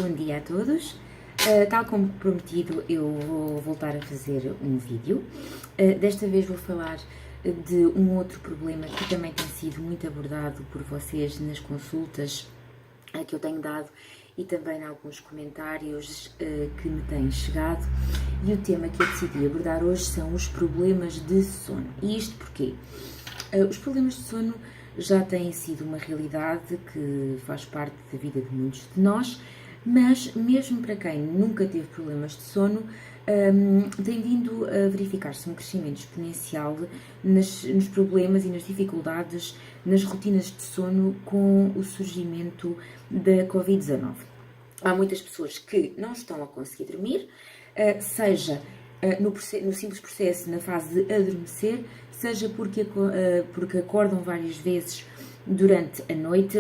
Bom dia a todos. Tal como prometido, eu vou voltar a fazer um vídeo. Desta vez vou falar de um outro problema que também tem sido muito abordado por vocês nas consultas que eu tenho dado e também em alguns comentários que me têm chegado. E o tema que eu decidi abordar hoje são os problemas de sono. E isto porquê? Os problemas de sono já têm sido uma realidade que faz parte da vida de muitos de nós, mas mesmo para quem nunca teve problemas de sono, tem vindo a verificar-se um crescimento exponencial nos problemas e nas dificuldades nas rotinas de sono com o surgimento da Covid-19. Há muitas pessoas que não estão a conseguir dormir, seja no simples processo, na fase de adormecer, seja porque acordam várias vezes durante a noite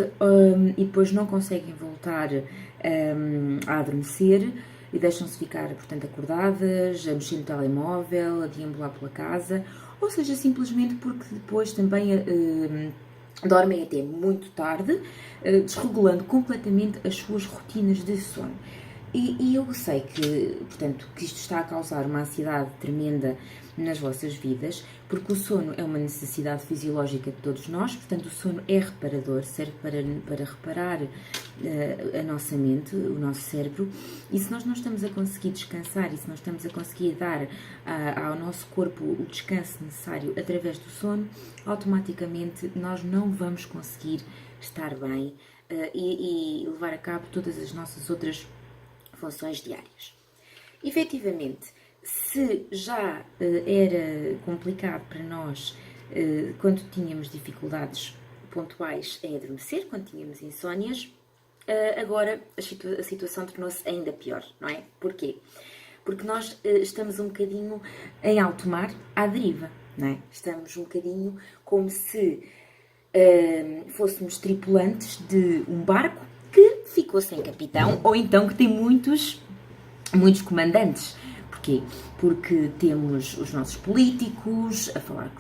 e depois não conseguem voltar a adormecer e deixam-se ficar, portanto, acordadas, a mexer no telemóvel, a deambular pela casa, ou seja, simplesmente porque depois também dormem até muito tarde, desregulando completamente as suas rotinas de sono. E eu sei que, portanto, que isto está a causar uma ansiedade tremenda nas vossas vidas, porque o sono é uma necessidade fisiológica de todos nós, portanto o sono é reparador, serve para reparar a nossa mente, o nosso cérebro, e se nós não estamos a conseguir descansar e se não estamos a conseguir dar ao nosso corpo o descanso necessário através do sono, automaticamente nós não vamos conseguir estar bem e levar a cabo todas as nossas outras funções diárias. Efetivamente, se já era complicado para nós quando tínhamos dificuldades pontuais em adormecer, quando tínhamos insónias, agora a situação tornou-se ainda pior, não é? Porquê? Porque nós estamos um bocadinho em alto mar à deriva, não é? Estamos um bocadinho como se fôssemos tripulantes de um barco que ficou sem capitão ou então que tem muitos comandantes. Porquê? Porque temos os nossos políticos a falar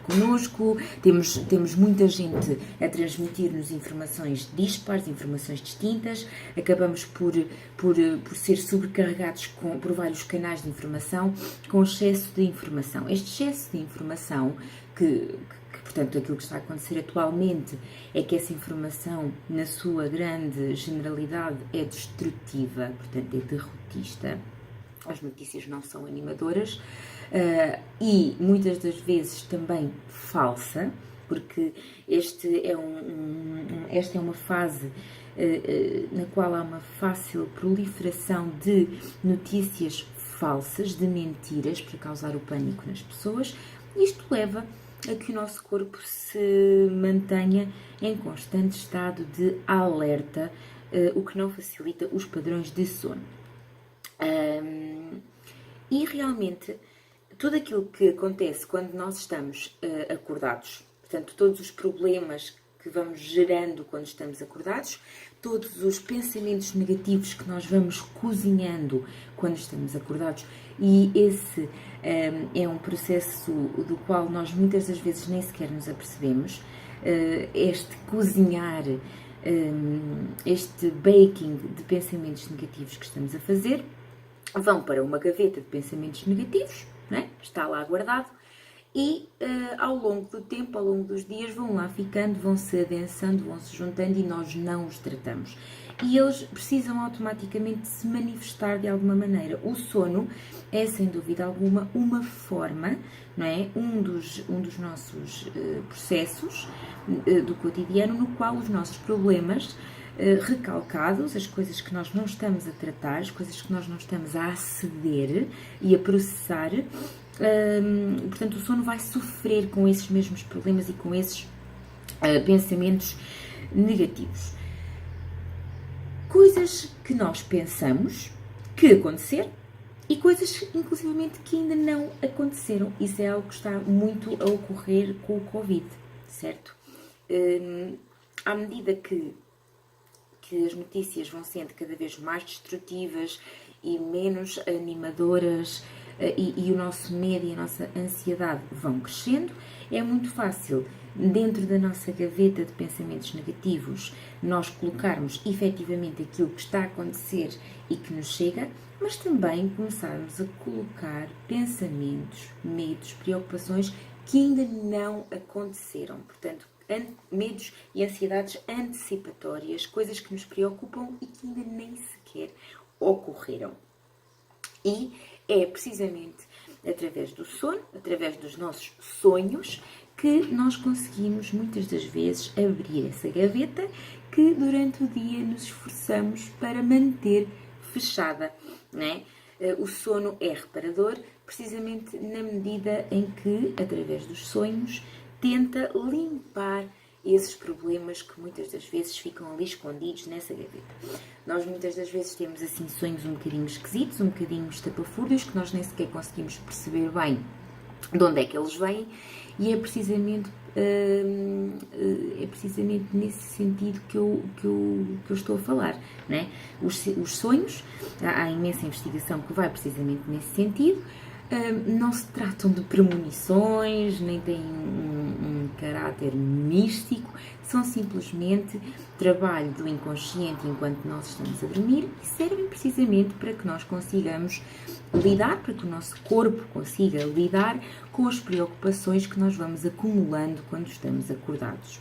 connosco, temos muita gente a transmitir-nos informações dispares, informações distintas, acabamos por ser sobrecarregados por vários canais de informação, com excesso de informação. Este excesso de informação portanto, aquilo que está a acontecer atualmente é que essa informação, na sua grande generalidade, é destrutiva, portanto, é derrotista. As notícias não são animadoras e muitas das vezes também falsa, porque esta é uma fase na qual há uma fácil proliferação de notícias falsas, de mentiras, para causar o pânico nas pessoas. Isto leva a que o nosso corpo se mantenha em constante estado de alerta, o que não facilita os padrões de sono. E realmente, tudo aquilo que acontece quando nós estamos acordados, portanto, todos os problemas que vamos gerando quando estamos acordados, todos os pensamentos negativos que nós vamos cozinhando quando estamos acordados, e esse é um processo do qual nós muitas das vezes nem sequer nos apercebemos, este cozinhar, este baking de pensamentos negativos que estamos a fazer, vão para uma gaveta de pensamentos negativos, não é? Está lá guardado, e ao longo do tempo, ao longo dos dias, vão lá ficando, vão se adensando, vão se juntando e nós não os tratamos. E eles precisam automaticamente se manifestar de alguma maneira. O sono é, sem dúvida alguma, uma forma, não é? Um dos nossos processos do cotidiano, no qual os nossos problemas recalcados, as coisas que nós não estamos a tratar, as coisas que nós não estamos a aceder e a processar, portanto o sono vai sofrer com esses mesmos problemas e com esses pensamentos negativos. Coisas que nós pensamos que acontecer e coisas inclusivamente que ainda não aconteceram. Isso é algo que está muito a ocorrer com o Covid, certo? À medida que que as notícias vão sendo cada vez mais destrutivas e menos animadoras, e o nosso medo e a nossa ansiedade vão crescendo, é muito fácil, dentro da nossa gaveta de pensamentos negativos, nós colocarmos efetivamente aquilo que está a acontecer e que nos chega, mas também começarmos a colocar pensamentos, medos, preocupações que ainda não aconteceram. Portanto, medos e ansiedades antecipatórias, coisas que nos preocupam e que ainda nem sequer ocorreram. E é precisamente através do sono, através dos nossos sonhos, que nós conseguimos muitas das vezes abrir essa gaveta que durante o dia nos esforçamos para manter fechada, não é? O sono é reparador precisamente na medida em que, através dos sonhos, tenta limpar esses problemas que muitas das vezes ficam ali escondidos nessa gaveta. Nós muitas das vezes temos assim sonhos um bocadinho esquisitos, um bocadinho estapafúrdios, que nós nem sequer conseguimos perceber bem de onde é que eles vêm, e é precisamente nesse sentido que eu estou a falar, né? Os sonhos, há imensa investigação que vai precisamente nesse sentido. Não se tratam de premonições, nem têm um caráter místico, são simplesmente trabalho do inconsciente enquanto nós estamos a dormir e servem precisamente para que nós consigamos lidar, para que o nosso corpo consiga lidar com as preocupações que nós vamos acumulando quando estamos acordados.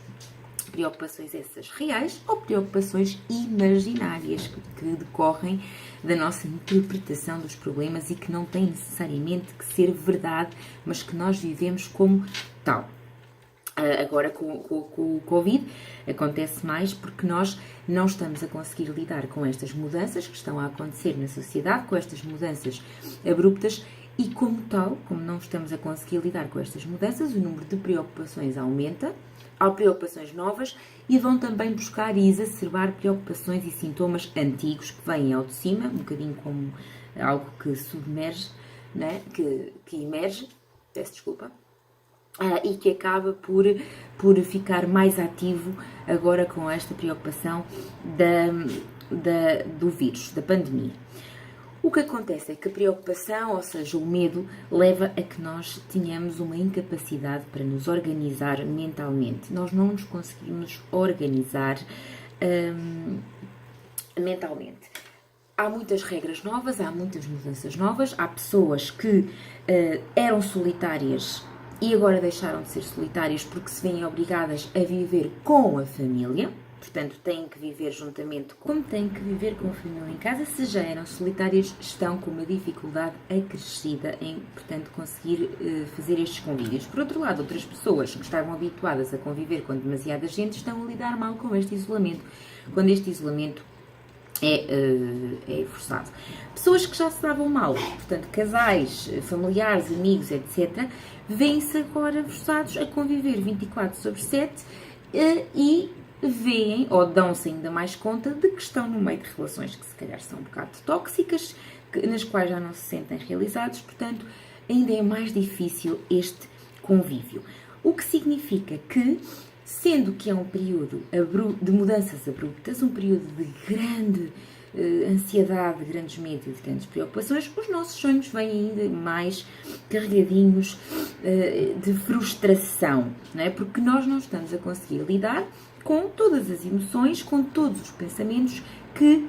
Preocupações essas reais ou preocupações imaginárias que decorrem da nossa interpretação dos problemas e que não têm necessariamente que ser verdade, mas que nós vivemos como tal. Agora com o Covid acontece mais porque nós não estamos a conseguir lidar com estas mudanças que estão a acontecer na sociedade, com estas mudanças abruptas, e como tal, como não estamos a conseguir lidar com estas mudanças, o número de preocupações aumenta, há preocupações novas e vão também buscar e exacerbar preocupações e sintomas antigos que vêm ao de cima, um bocadinho como algo que submerge, né? que emerge, peço desculpa, e que acaba por ficar mais ativo agora com esta preocupação do vírus, da pandemia. O que acontece é que a preocupação, ou seja, o medo, leva a que nós tenhamos uma incapacidade para nos organizar mentalmente. Nós não nos conseguimos organizar mentalmente. Há muitas regras novas, há muitas mudanças novas, há pessoas que eram solitárias e agora deixaram de ser solitárias porque se veem obrigadas a viver com a família. Portanto, têm que viver juntamente como têm que viver com a família em casa. Se já eram solitárias, estão com uma dificuldade acrescida em, portanto, conseguir fazer estes convívios. Por outro lado, outras pessoas que estavam habituadas a conviver com demasiada gente estão a lidar mal com este isolamento, quando este isolamento é forçado. Pessoas que já se davam mal, portanto, casais, familiares, amigos, etc., vêm-se agora forçados a conviver 24/7 e veem ou dão-se ainda mais conta de que estão no meio de relações que se calhar são um bocado tóxicas, nas quais já não se sentem realizados, portanto, ainda é mais difícil este convívio. O que significa que, sendo que é um período de mudanças abruptas, um período de grande ansiedade, de grandes medos e de grandes preocupações, os nossos sonhos vêm ainda mais carregadinhos de frustração, não é? Porque nós não estamos a conseguir lidar com todas as emoções, com todos os pensamentos que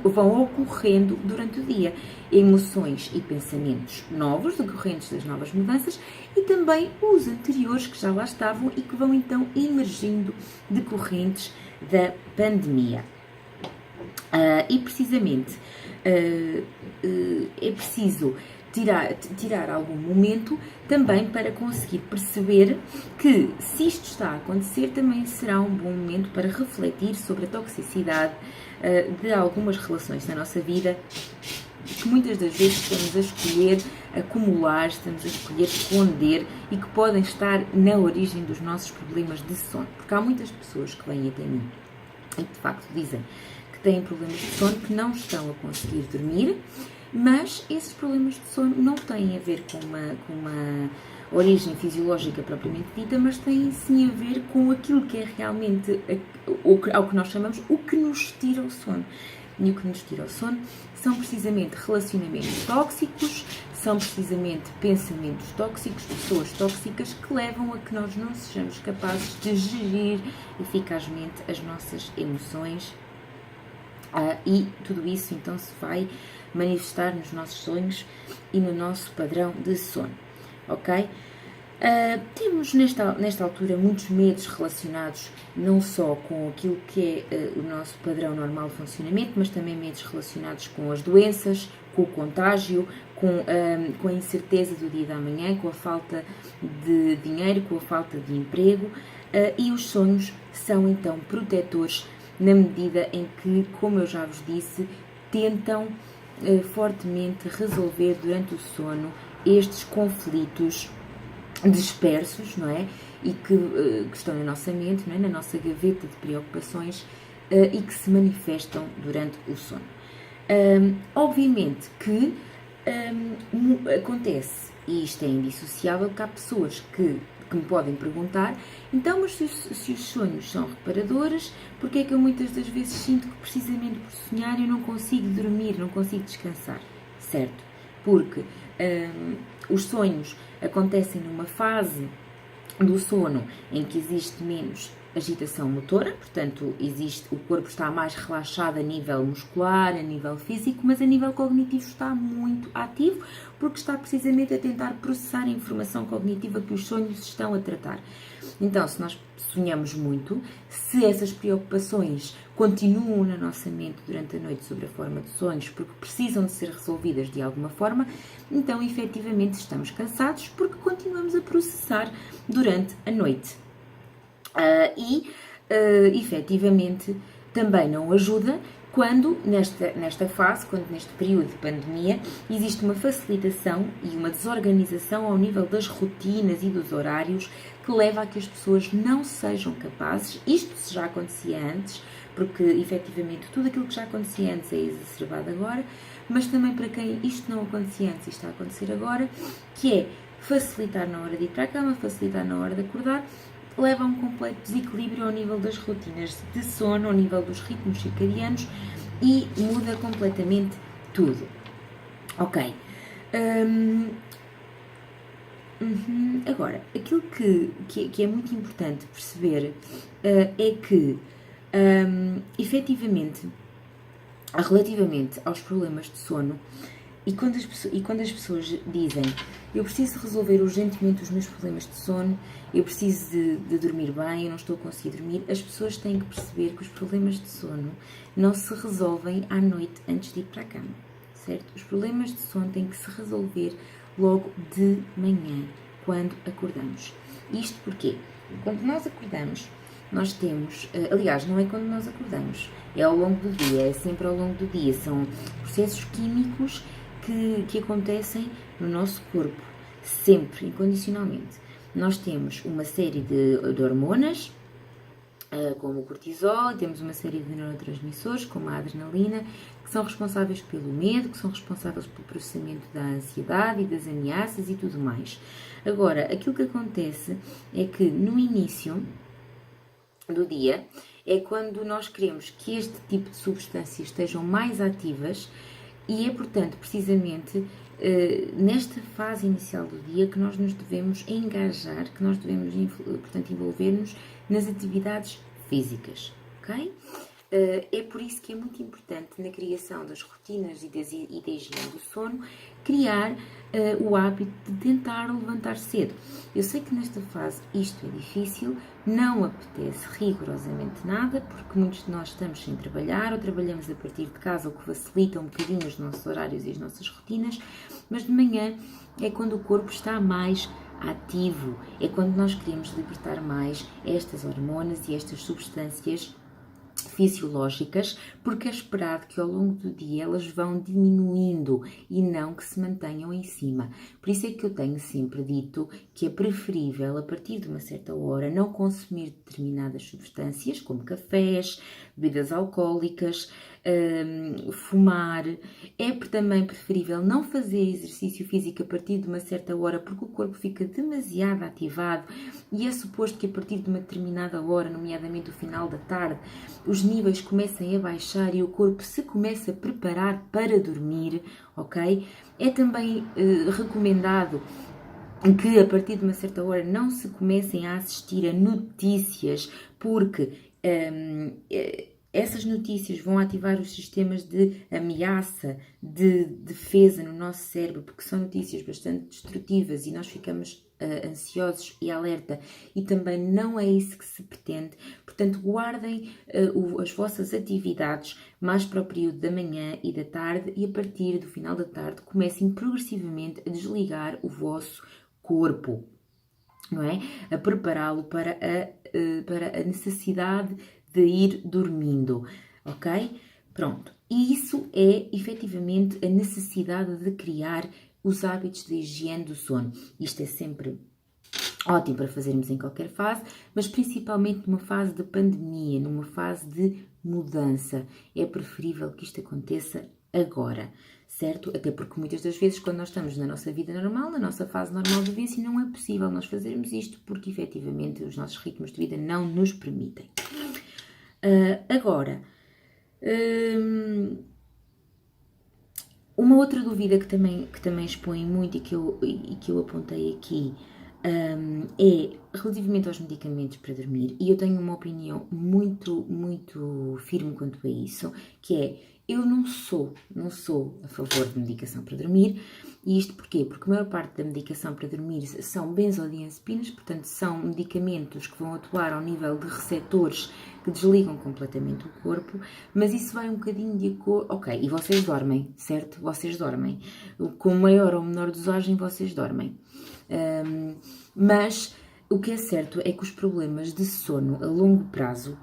vão ocorrendo durante o dia. Emoções e pensamentos novos, decorrentes das novas mudanças, e também os anteriores que já lá estavam e que vão então emergindo decorrentes da pandemia. E precisamente é preciso tirar algum momento também para conseguir perceber que, se isto está a acontecer, também será um bom momento para refletir sobre a toxicidade de algumas relações na nossa vida, que muitas das vezes estamos a escolher acumular, estamos a escolher esconder e que podem estar na origem dos nossos problemas de sono. Porque há muitas pessoas que vêm até mim e que de facto dizem que têm problemas de sono, que não estão a conseguir dormir, mas esses problemas de sono não têm a ver com origem fisiológica propriamente dita, mas têm sim a ver com aquilo que é realmente ao que nós chamamos o que nos tira o sono. E o que nos tira o sono são precisamente relacionamentos tóxicos, são precisamente pensamentos tóxicos, pessoas tóxicas que levam a que nós não sejamos capazes de gerir eficazmente as nossas emoções, e tudo isso então se vai manifestar nos nossos sonhos e no nosso padrão de sono, ok? Temos nesta altura muitos medos relacionados não só com aquilo que é o nosso padrão normal de funcionamento, mas também medos relacionados com as doenças, com o contágio, com a incerteza do dia da manhã, com a falta de dinheiro, com a falta de emprego, e os sonhos são então protetores na medida em que, como eu já vos disse, tentam fortemente resolver durante o sono estes conflitos dispersos, não é? E que estão na nossa mente, não é? Na nossa gaveta de preocupações, e que se manifestam durante o sono. Obviamente que acontece, e isto é indissociável, que há pessoas que me podem perguntar, então, mas se os sonhos são reparadores, porque é que eu muitas das vezes sinto que precisamente por sonhar eu não consigo dormir, não consigo descansar, certo? Porque os sonhos acontecem numa fase do sono em que existe menos agitação motora, portanto, o corpo está mais relaxado a nível muscular, a nível físico, mas a nível cognitivo está muito ativo, porque está precisamente a tentar processar a informação cognitiva que os sonhos estão a tratar. Então, se nós sonhamos muito, se essas preocupações continuam na nossa mente durante a noite sobre a forma de sonhos, porque precisam de ser resolvidas de alguma forma, então, efetivamente, estamos cansados porque continuamos a processar durante a noite. Efetivamente, também não ajuda quando, nesta fase, quando neste período de pandemia, existe uma facilitação e uma desorganização ao nível das rotinas e dos horários que leva a que as pessoas não sejam capazes, isto já acontecia antes, porque efetivamente tudo aquilo que já acontecia antes é exacerbado agora, mas também para quem isto não acontecia antes e está a acontecer agora, que é facilitar na hora de ir para a cama, facilitar na hora de acordar, leva a um completo desequilíbrio ao nível das rotinas de sono, ao nível dos ritmos circadianos e muda completamente tudo. Ok. Agora, aquilo que é muito importante perceber é que, efetivamente, relativamente aos problemas de sono, e quando as pessoas dizem eu preciso resolver urgentemente os meus problemas de sono, eu preciso de dormir bem, eu não estou a conseguir dormir, as pessoas têm que perceber que os problemas de sono não se resolvem à noite antes de ir para a cama, certo? Os problemas de sono têm que se resolver logo de manhã, quando acordamos. Isto porquê? Quando nós acordamos, nós temos, aliás, não é quando nós acordamos, é ao longo do dia, é sempre ao longo do dia, são processos químicos que acontecem no nosso corpo, sempre, incondicionalmente. Nós temos uma série de hormonas, como o cortisol, temos uma série de neurotransmissores, como a adrenalina, que são responsáveis pelo medo, que são responsáveis pelo processamento da ansiedade e das ameaças e tudo mais. Agora, aquilo que acontece é que no início do dia é quando nós queremos que este tipo de substâncias estejam mais ativas e é, portanto, precisamente nesta fase inicial do dia que nós nos devemos engajar, que nós devemos, portanto, envolver-nos nas atividades físicas, ok? É por isso que é muito importante na criação das rotinas e da higiene do sono, criar o hábito de tentar levantar cedo. Eu sei que nesta fase isto é difícil, não apetece rigorosamente nada, porque muitos de nós estamos sem trabalhar ou trabalhamos a partir de casa, o que facilita um bocadinho os nossos horários e as nossas rotinas, mas de manhã é quando o corpo está mais ativo, é quando nós queremos libertar mais estas hormonas e estas substâncias fisiológicas, porque é esperado que ao longo do dia elas vão diminuindo e não que se mantenham em cima. Por isso é que eu tenho sempre dito que é preferível, a partir de uma certa hora, não consumir determinadas substâncias, como cafés, bebidas alcoólicas, fumar. É também preferível não fazer exercício físico a partir de uma certa hora, porque o corpo fica demasiado ativado e é suposto que a partir de uma determinada hora, nomeadamente o final da tarde, os níveis comecem a baixar e o corpo se começa a preparar para dormir, ok? É também recomendado que a partir de uma certa hora não se comecem a assistir a notícias, porque essas notícias vão ativar os sistemas de ameaça, de defesa no nosso cérebro, porque são notícias bastante destrutivas e nós ficamos ansiosos e alerta, e também não é isso que se pretende. Portanto, guardem as vossas atividades mais para o período da manhã e da tarde, e a partir do final da tarde comecem progressivamente a desligar o vosso corpo, não é? A prepará-lo para a necessidade de ir dormindo, ok? Pronto. E isso é, efetivamente, a necessidade de criar os hábitos de higiene do sono. Isto é sempre ótimo para fazermos em qualquer fase, mas principalmente numa fase de pandemia, numa fase de mudança. É preferível que isto aconteça agora, certo? Até porque muitas das vezes, quando nós estamos na nossa vida normal, na nossa fase normal de vivência, não é possível nós fazermos isto, porque efetivamente os nossos ritmos de vida não nos permitem. Agora, uma outra dúvida que também expõe muito e que eu apontei aqui é relativamente aos medicamentos para dormir, e eu tenho uma opinião muito, muito firme quanto a isso, que é: eu não sou a favor de medicação para dormir. E isto porquê? Porque a maior parte da medicação para dormir são benzodiazepinas, portanto são medicamentos que vão atuar ao nível de receptores que desligam completamente o corpo, mas isso vai um bocadinho de acordo... Ok, e vocês dormem, certo? Vocês dormem. Com maior ou menor dosagem, vocês dormem. Mas o que é certo é que os problemas de sono a longo prazo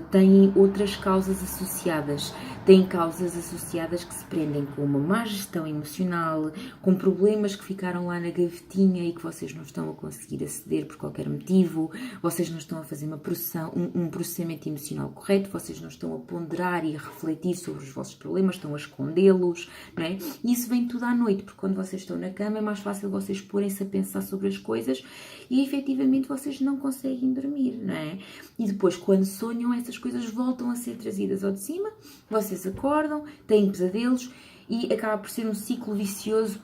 têm outras causas associadas. Têm causas associadas que se prendem com uma má gestão emocional, com problemas que ficaram lá na gavetinha e que vocês não estão a conseguir aceder por qualquer motivo, vocês não estão a fazer um processamento emocional correto, vocês não estão a ponderar e a refletir sobre os vossos problemas, estão a escondê-los, não é? E isso vem tudo à noite, porque quando vocês estão na cama é mais fácil vocês porem-se a pensar sobre as coisas e efetivamente vocês não conseguem dormir, não é? E depois, quando sonham, essas coisas voltam a ser trazidas ao de cima, vocês acordam, têm pesadelos e acaba por ser um ciclo vicioso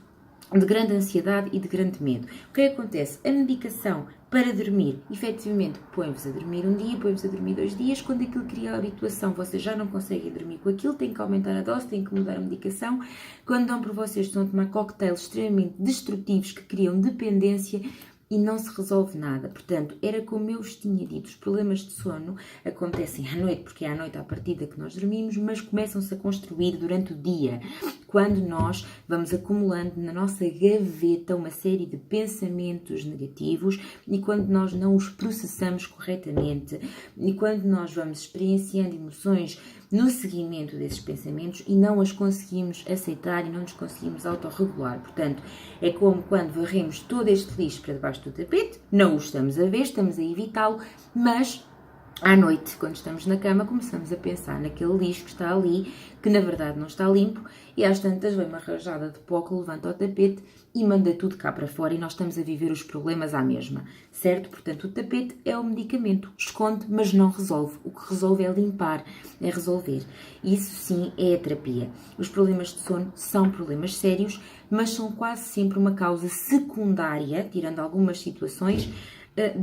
de grande ansiedade e de grande medo. O que é que acontece? A medicação para dormir, efetivamente, põe-vos a dormir um dia, põe-vos a dormir 2 dias, quando aquilo cria a habituação, vocês já não conseguem dormir com aquilo, têm que aumentar a dose, têm que mudar a medicação. Quando dão por vocês, estão a tomar cocktails extremamente destrutivos que criam dependência e não se resolve nada. Portanto, era como eu vos tinha dito, os problemas de sono acontecem à noite, porque é à noite à partida que nós dormimos, mas começam-se a construir durante o dia, quando nós vamos acumulando na nossa gaveta uma série de pensamentos negativos e quando nós não os processamos corretamente e quando nós vamos experienciando emoções no seguimento desses pensamentos e não as conseguimos aceitar e não nos conseguimos autorregular. Portanto, é como quando varremos todo este lixo para debaixo do tapete, não o estamos a ver, estamos a evitá-lo, mas à noite, quando estamos na cama, começamos a pensar naquele lixo que está ali, que na verdade não está limpo, e às tantas vem uma rajada de pó que levanta o tapete e manda tudo cá para fora e nós estamos a viver os problemas à mesma, certo? Portanto, o tapete é o medicamento, esconde, mas não resolve. O que resolve é limpar, é resolver. Isso sim é a terapia. Os problemas de sono são problemas sérios, mas são quase sempre uma causa secundária, tirando algumas situações,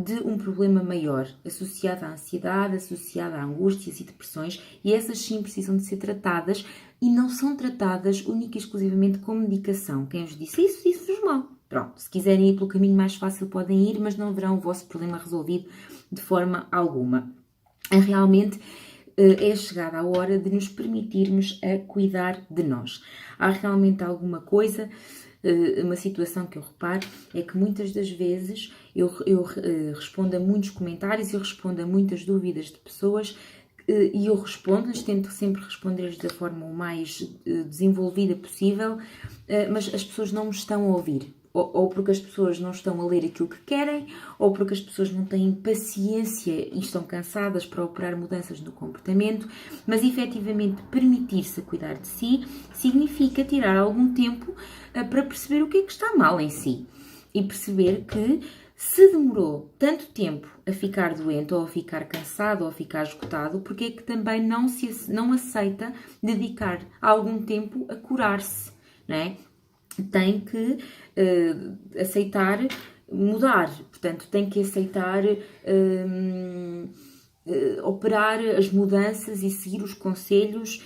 de um problema maior, associado à ansiedade, associado a angústias e depressões, e essas sim precisam de ser tratadas e não são tratadas única e exclusivamente com medicação. Quem vos disse isso, disse-vos mal. Pronto, se quiserem ir pelo caminho mais fácil podem ir, mas não verão o vosso problema resolvido de forma alguma. Realmente é chegada a hora de nos permitirmos a cuidar de nós. Há realmente alguma coisa... Uma situação que eu reparo é que muitas das vezes eu respondo a muitos comentários, eu respondo a muitas dúvidas de pessoas e eu respondo-lhes, tento sempre responder-lhes da forma o mais desenvolvida possível, mas as pessoas não me estão a ouvir. ou porque as pessoas não estão a ler aquilo que querem, ou porque as pessoas não têm paciência e estão cansadas para operar mudanças no comportamento, mas efetivamente permitir-se cuidar de si significa tirar algum tempo para perceber o que é que está mal em si e perceber que se demorou tanto tempo a ficar doente, ou a ficar cansado, ou a ficar esgotado, porque é que também não aceita dedicar algum tempo a curar-se, não é? Tem que aceitar mudar, portanto, tem que aceitar operar as mudanças e seguir os conselhos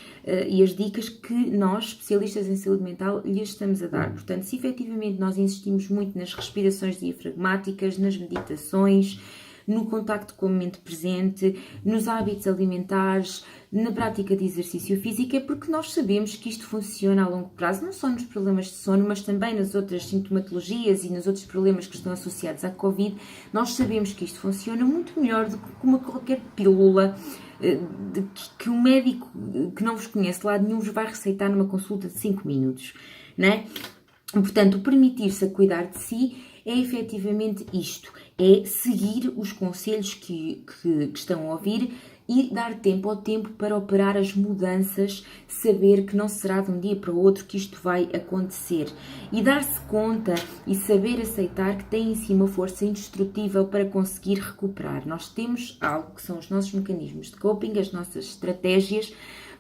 e as dicas que nós, especialistas em saúde mental, lhes estamos a dar. Portanto, se efetivamente nós insistimos muito nas respirações diafragmáticas, nas meditações, no contacto com o momento presente, nos hábitos alimentares, na prática de exercício físico, é porque nós sabemos que isto funciona a longo prazo, não só nos problemas de sono, mas também nas outras sintomatologias e nos outros problemas que estão associados à Covid. Nós sabemos que isto funciona muito melhor do que uma qualquer pílula que um médico que não vos conhece de lado nenhum vos vai receitar numa consulta de 5 minutos, não é? Portanto, o permitir-se a cuidar de si é efetivamente isto, é seguir os conselhos que estão a ouvir e dar tempo ao tempo para operar as mudanças, saber que não será de um dia para o outro que isto vai acontecer e dar-se conta e saber aceitar que tem em si uma força indestrutível para conseguir recuperar. Nós temos algo que são os nossos mecanismos de coping, as nossas estratégias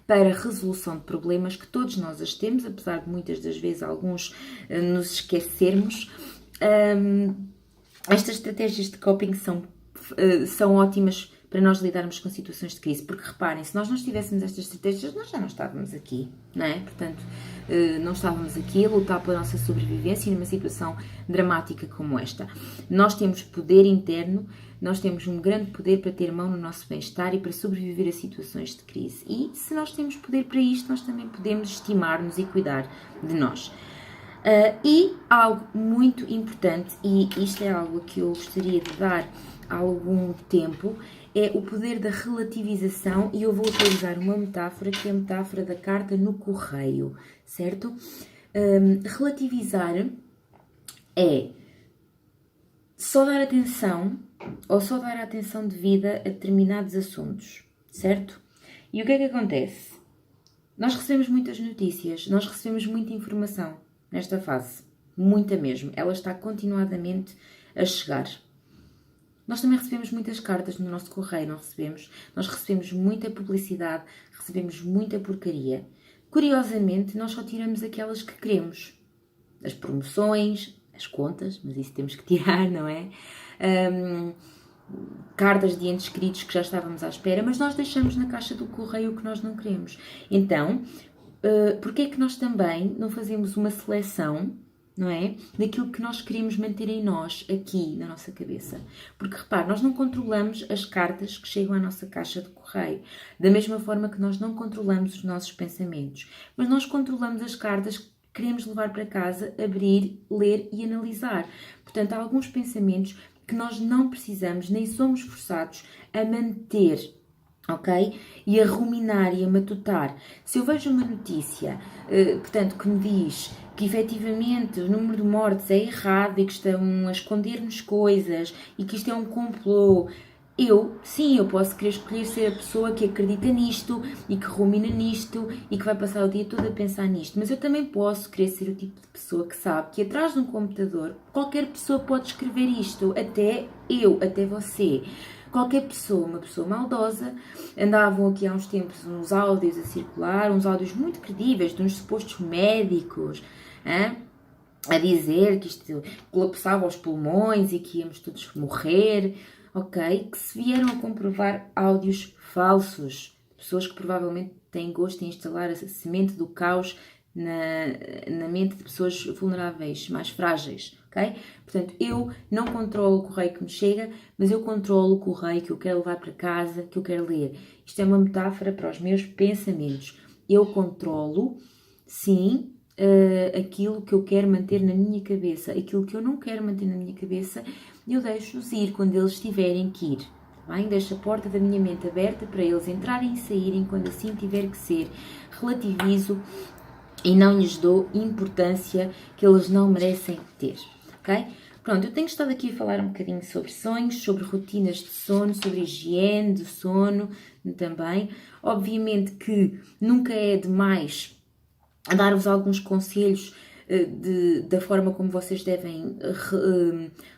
para a resolução de problemas, que todos nós as temos, apesar de muitas das vezes alguns nos esquecermos. Estas estratégias de coping são ótimas para nós lidarmos com situações de crise, porque reparem, se nós não tivéssemos estas estratégias, nós já não estávamos aqui, não é? Portanto, não estávamos aqui a lutar pela nossa sobrevivência numa situação dramática como esta. Nós temos poder interno, nós temos um grande poder para ter mão no nosso bem-estar e para sobreviver a situações de crise. E se nós temos poder para isto, nós também podemos estimar-nos e cuidar de nós. E algo muito importante, e isto é algo que eu gostaria de dar há algum tempo, é o poder da relativização, e eu vou utilizar uma metáfora que é a metáfora da carta no correio, certo? Relativizar é só dar atenção ou só dar atenção devida a determinados assuntos, certo? E o que é que acontece? Nós recebemos muitas notícias, nós recebemos muita informação nesta fase, muita mesmo. Ela está continuadamente a chegar. Nós também recebemos muitas cartas no nosso correio, não recebemos? Nós recebemos muita publicidade, recebemos muita porcaria. Curiosamente, nós só tiramos aquelas que queremos. As promoções, as contas, mas isso temos que tirar, não é? Cartas de entes queridos que já estávamos à espera, mas nós deixamos na caixa do correio o que nós não queremos. Então, porque é que nós também não fazemos uma seleção, não é? Daquilo que nós queremos manter em nós, aqui, na nossa cabeça. Porque, repare, nós não controlamos as cartas que chegam à nossa caixa de correio. Da mesma forma que nós não controlamos os nossos pensamentos. Mas nós controlamos as cartas que queremos levar para casa, abrir, ler e analisar. Portanto, há alguns pensamentos que nós não precisamos, nem somos forçados a manter, ok? E a ruminar e a matutar. Se eu vejo uma notícia, portanto, que me diz que efetivamente o número de mortes é errado e que estão a esconder-nos coisas e que isto é um complô, eu posso querer escolher ser a pessoa que acredita nisto e que rumina nisto e que vai passar o dia todo a pensar nisto, mas eu também posso querer ser o tipo de pessoa que sabe que atrás de um computador qualquer pessoa pode escrever isto, até eu, até você. Qualquer pessoa, uma pessoa maldosa, andavam aqui há uns tempos uns áudios a circular, uns áudios muito credíveis de uns supostos médicos, a dizer que isto colapsava os pulmões e que íamos todos morrer, ok? Que se vieram a comprovar áudios falsos, pessoas que provavelmente têm gosto em instalar a semente do caos na mente de pessoas vulneráveis, mais frágeis, ok? Portanto, eu não controlo o correio que me chega, mas eu controlo o correio que eu quero levar para casa, que eu quero ler. Isto é uma metáfora para os meus pensamentos. Eu controlo, sim, aquilo que eu quero manter na minha cabeça. Aquilo que eu não quero manter na minha cabeça, eu deixo-os ir quando eles tiverem que ir. Bem, deixo a porta da minha mente aberta para eles entrarem e saírem quando assim tiver que ser. Relativizo e não lhes dou importância que eles não merecem ter. ok? Pronto, eu tenho estado aqui a falar um bocadinho sobre sonhos, sobre rotinas de sono, sobre higiene de sono também. Obviamente que nunca é demais dar-vos alguns conselhos da forma como vocês devem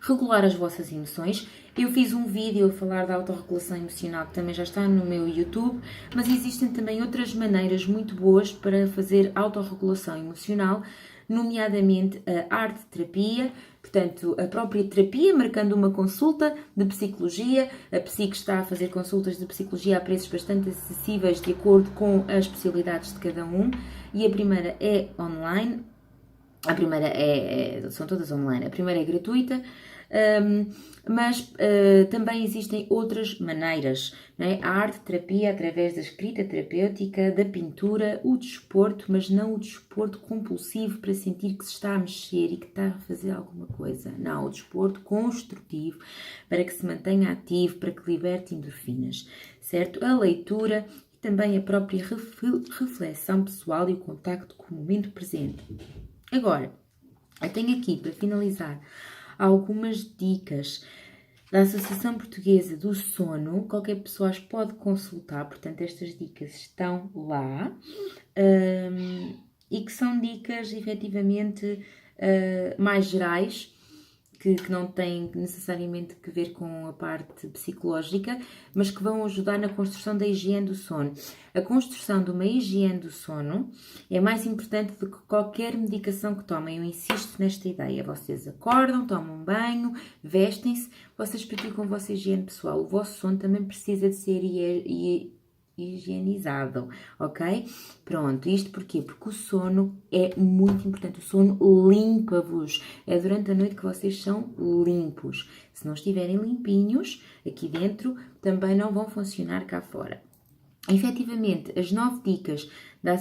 regular as vossas emoções. Eu fiz um vídeo a falar da autorregulação emocional que também já está no meu YouTube, mas existem também outras maneiras muito boas para fazer autorregulação emocional, nomeadamente a arte-terapia, portanto, a própria terapia, marcando uma consulta de psicologia. A Psique está a fazer consultas de psicologia a preços bastante acessíveis de acordo com as especialidades de cada um, e a primeira é online. A primeira são todas online. A primeira é gratuita, mas também existem outras maneiras, não é? A arte-terapia através da escrita terapêutica, da pintura, o desporto, mas não o desporto compulsivo para sentir que se está a mexer e que está a fazer alguma coisa. Não, o desporto construtivo para que se mantenha ativo, para que liberte endorfinas, certo? A leitura e também a própria reflexão pessoal e o contacto com o momento presente. Agora, eu tenho aqui, para finalizar, algumas dicas da Associação Portuguesa do Sono. Qualquer pessoa as pode consultar, portanto, estas dicas estão lá, e que são dicas, efetivamente, mais gerais, que não têm necessariamente que ver com a parte psicológica, mas que vão ajudar na construção da higiene do sono. A construção de uma higiene do sono é mais importante do que qualquer medicação que tomem. Eu insisto nesta ideia. Vocês acordam, tomam um banho, vestem-se, vocês praticam a vossa higiene pessoal. O vosso sono também precisa de ser higienizado, ok? Pronto, isto porquê? Porque o sono é muito importante, o sono limpa-vos, é durante a noite que vocês são limpos. Se não estiverem limpinhos aqui dentro, também não vão funcionar cá fora. Efetivamente, as 9 dicas da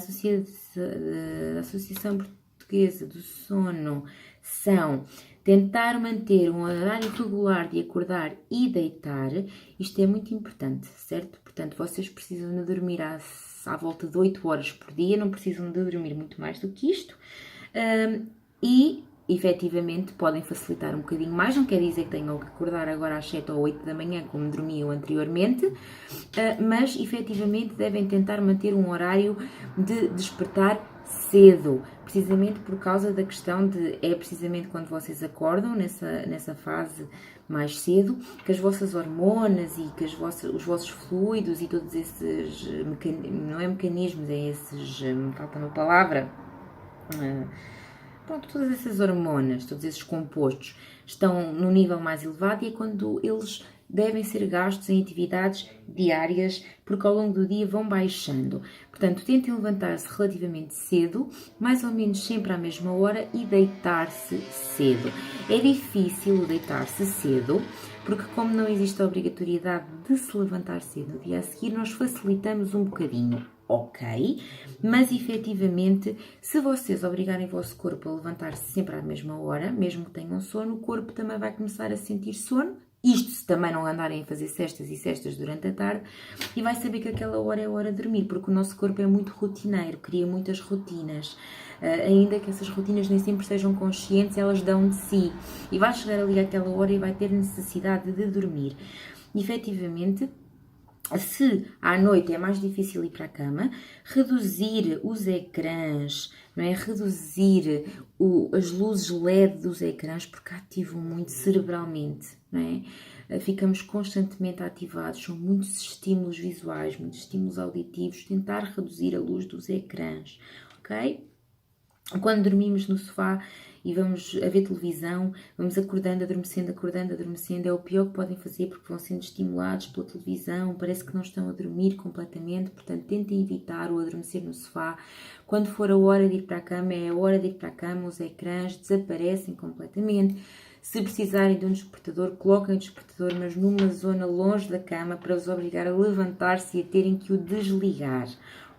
Associação Portuguesa do Sono são: tentar manter um horário regular de acordar e deitar. Isto é muito importante, certo? Portanto, vocês precisam de dormir à volta de 8 horas por dia, não precisam de dormir muito mais do que isto. E, efetivamente, podem facilitar um bocadinho mais, não quer dizer que tenham que acordar agora às 7 ou 8 da manhã, como dormiam anteriormente, mas, efetivamente, devem tentar manter um horário de despertar cedo, precisamente por causa da questão de, é precisamente quando vocês acordam, nessa fase mais cedo, que as vossas hormonas e que os vossos fluidos e todos esses, não é mecanismos, é esses, falta uma palavra, pronto, todas essas hormonas, todos esses compostos estão no nível mais elevado, e é quando eles devem ser gastos em atividades diárias, porque ao longo do dia vão baixando. Portanto, tentem levantar-se relativamente cedo, mais ou menos sempre à mesma hora, e deitar-se cedo. É difícil deitar-se cedo, porque como não existe a obrigatoriedade de se levantar cedo no dia a seguir, nós facilitamos um bocadinho. Ok, mas efetivamente, se vocês obrigarem o vosso corpo a levantar-se sempre à mesma hora, mesmo que tenham sono, o corpo também vai começar a sentir sono. Isto se também não andarem a fazer cestas e cestas durante a tarde, e vai saber que aquela hora é a hora de dormir, porque o nosso corpo é muito rotineiro, cria muitas rotinas, ainda que essas rotinas nem sempre sejam conscientes, elas dão de si, e vai chegar ali àquela hora e vai ter necessidade de dormir. E, efetivamente, se à noite é mais difícil ir para a cama, reduzir os ecrãs, não é? Reduzir as luzes LED dos ecrãs, porque ativam muito cerebralmente, não é? Ficamos constantemente ativados, são muitos estímulos visuais, muitos estímulos auditivos. Tentar reduzir a luz dos ecrãs, ok? Quando dormimos no sofá e vamos a ver televisão, vamos acordando, adormecendo, é o pior que podem fazer, porque vão sendo estimulados pela televisão, parece que não estão a dormir completamente. Portanto, tentem evitar o adormecer no sofá. Quando for a hora de ir para a cama, é a hora de ir para a cama, os ecrãs desaparecem completamente. Se precisarem de um despertador, coloquem o despertador, mas numa zona longe da cama, para os obrigar a levantar-se e a terem que o desligar.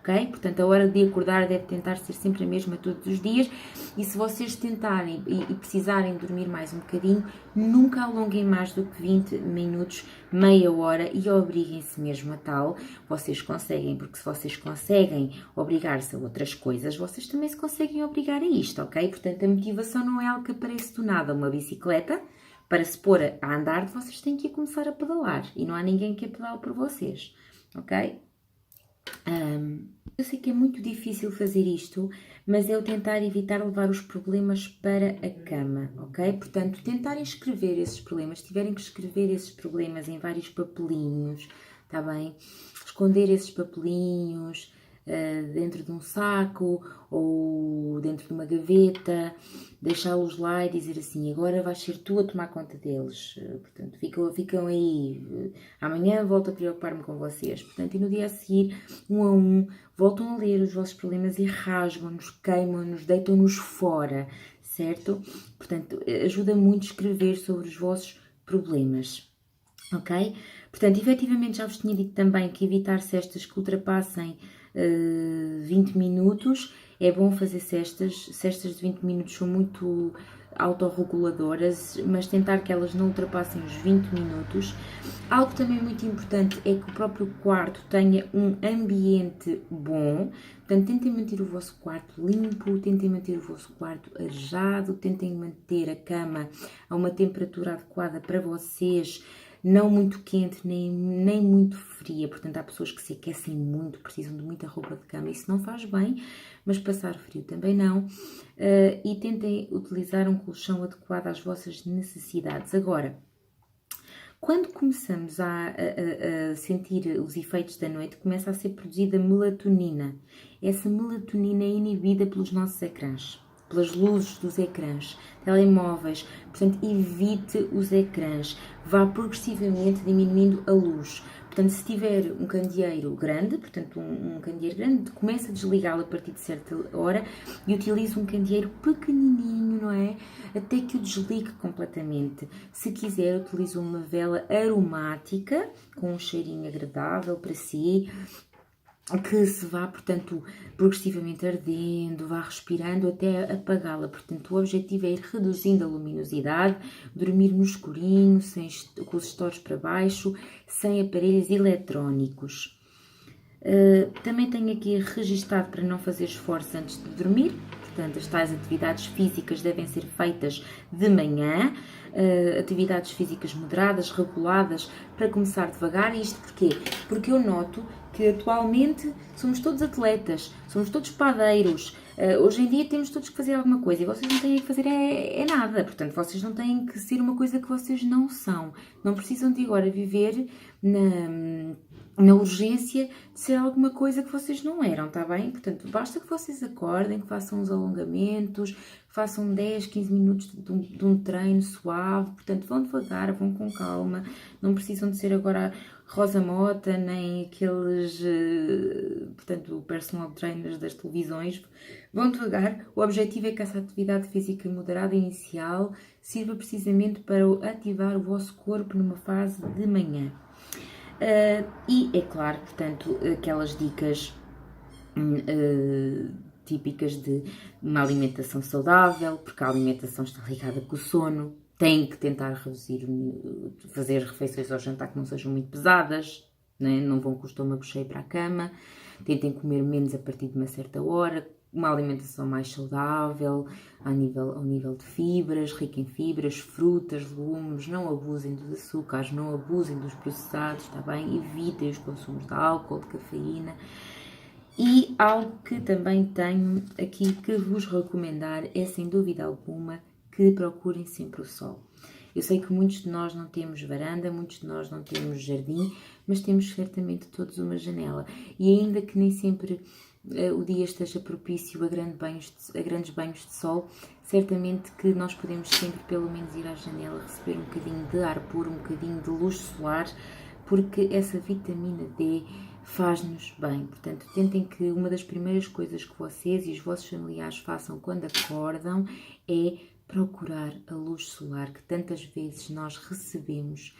ok? Portanto, a hora de acordar deve tentar ser sempre a mesma todos os dias, e se vocês tentarem e precisarem dormir mais um bocadinho, nunca alonguem mais do que 20 minutos, meia hora, e obriguem-se mesmo a tal. Vocês conseguem, porque se vocês conseguem obrigar-se a outras coisas, vocês também se conseguem obrigar a isto, ok? Portanto, a motivação não é algo que aparece do nada. Uma bicicleta, para se pôr a andar, vocês têm que começar a pedalar, e não há ninguém que a pedale por vocês, ok? Eu sei que é muito difícil fazer isto, mas é o tentar evitar levar os problemas para a cama, ok? Portanto, tentarem escrever esses problemas, se tiverem que escrever esses problemas em vários papelinhos, tá bem? Esconder esses papelinhos dentro de um saco ou dentro de uma gaveta, deixá-los lá e dizer assim, agora vais ser tu a tomar conta deles. Portanto, ficam aí, amanhã volto a preocupar-me com vocês. Portanto, e no dia a seguir, um a um, voltam a ler os vossos problemas e rasgam-nos, queimam-nos, deitam-nos fora, certo? Portanto, ajuda muito escrever sobre os vossos problemas, ok? Portanto, efetivamente já vos tinha dito também que evitar cestas que ultrapassem 20 minutos, é bom fazer cestas de 20 minutos são muito autorreguladoras, mas tentar que elas não ultrapassem os 20 minutos. Algo também muito importante é que o próprio quarto tenha um ambiente bom, portanto tentem manter o vosso quarto limpo, tentem manter o vosso quarto arejado, tentem manter a cama a uma temperatura adequada para vocês, não muito quente nem muito fria. Portanto, há pessoas que se aquecem muito, precisam de muita roupa de cama, isso não faz bem, mas passar frio também não. E tentem utilizar um colchão adequado às vossas necessidades. Agora, quando começamos a sentir os efeitos da noite, começa a ser produzida melatonina. Essa melatonina é inibida pelos nossos ecrãs, pelas luzes dos ecrãs, telemóveis. Portanto, evite os ecrãs, vá progressivamente diminuindo a luz. Portanto, se tiver um candeeiro grande, portanto um candeeiro grande, comece a desligá-lo a partir de certa hora e utilize um candeeiro pequenininho, não é? Até que o desligue completamente. Se quiser, utilize uma vela aromática com um cheirinho agradável para si, que se vá, portanto, progressivamente ardendo, vá respirando até apagá-la. Portanto, o objetivo é ir reduzindo a luminosidade, dormir no escurinho, com os stores para baixo, sem aparelhos eletrónicos. Também tenho aqui registado para não fazer esforço antes de dormir. Portanto, as tais atividades físicas devem ser feitas de manhã, atividades físicas moderadas, reguladas, para começar devagar. E isto porquê? Porque eu noto que atualmente somos todos atletas, somos todos padeiros. Hoje em dia temos todos que fazer alguma coisa e vocês não têm que fazer nada. Portanto, vocês não têm que ser uma coisa que vocês não são. Não precisam de agora viver na urgência de ser alguma coisa que vocês não eram, tá bem? Portanto, basta que vocês acordem, que façam uns alongamentos, que façam 10, 15 minutos de um treino suave. Portanto, vão devagar, vão com calma, não precisam de ser agora Rosa Mota, nem aqueles, portanto, personal trainers das televisões. Vão devagar. O objetivo é que essa atividade física moderada inicial sirva precisamente para ativar o vosso corpo numa fase de manhã. E é claro, portanto, aquelas dicas típicas de uma alimentação saudável, porque a alimentação está ligada com o sono. Tem que tentar reduzir, fazer refeições ao jantar que não sejam muito pesadas, né? Não vão com o estômago cheio para a cama. Tentem comer menos a partir de uma certa hora. Uma alimentação mais saudável, ao nível de fibras, rica em fibras, frutas, legumes. Não abusem dos açúcares, não abusem dos processados, está bem? Evitem os consumos de álcool, de cafeína. E algo que também tenho aqui que vos recomendar é, sem dúvida alguma, que procurem sempre o sol. Eu sei que muitos de nós não temos varanda, muitos de nós não temos jardim, mas temos certamente todos uma janela. E ainda que nem sempre o dia esteja propício a grandes banhos de sol, certamente que nós podemos sempre pelo menos ir à janela, receber um bocadinho de ar puro, um bocadinho de luz solar, porque essa vitamina D faz-nos bem. Portanto, tentem que uma das primeiras coisas que vocês e os vossos familiares façam quando acordam é procurar a luz solar que tantas vezes nós recebemos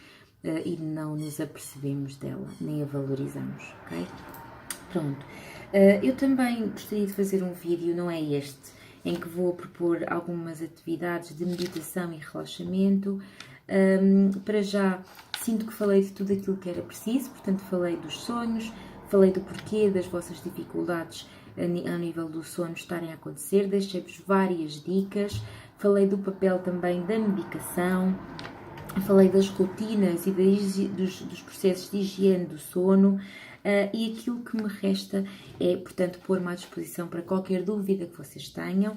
e não nos apercebemos dela, nem a valorizamos, ok? Pronto. Eu também gostaria de fazer um vídeo, não é este, em que vou propor algumas atividades de meditação e relaxamento. Para já, sinto que falei de tudo aquilo que era preciso, portanto falei dos sonhos, falei do porquê das vossas dificuldades ao nível do sono estarem a acontecer, deixei-vos várias dicas, falei do papel também da medicação, falei das rotinas e dos processos de higiene do sono, e aquilo que me resta é, portanto, pôr-me à disposição para qualquer dúvida que vocês tenham.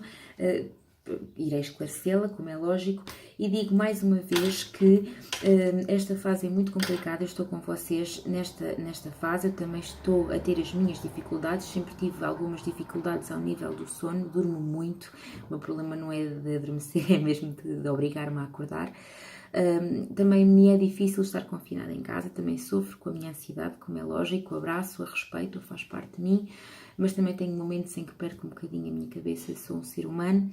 Irei esclarecê-la, como é lógico, e digo mais uma vez que esta fase é muito complicada. Eu estou com vocês nesta fase. Eu também estou a ter as minhas dificuldades, sempre tive algumas dificuldades ao nível do sono, durmo muito. O meu problema não é de adormecer, é mesmo de obrigar-me a acordar. Também me é difícil estar confinada em casa, também sofro com a minha ansiedade, como é lógico, abraço, a respeito, faz parte de mim, mas também tenho momentos em que perco um bocadinho a minha cabeça, sou um ser humano.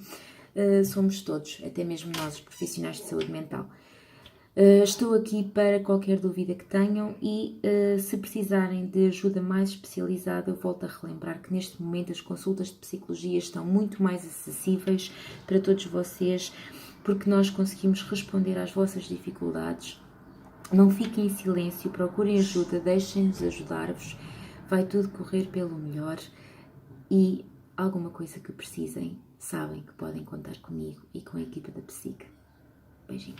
Somos todos, até mesmo nós, os profissionais de saúde mental. Estou aqui para qualquer dúvida que tenham e se precisarem de ajuda mais especializada, eu volto a relembrar que neste momento as consultas de psicologia estão muito mais acessíveis para todos vocês, porque nós conseguimos responder às vossas dificuldades. Não fiquem em silêncio, procurem ajuda, deixem-nos ajudar-vos, vai tudo correr pelo melhor e alguma coisa que precisem, sabem que podem contar comigo e com a equipa da Psique. Beijinho.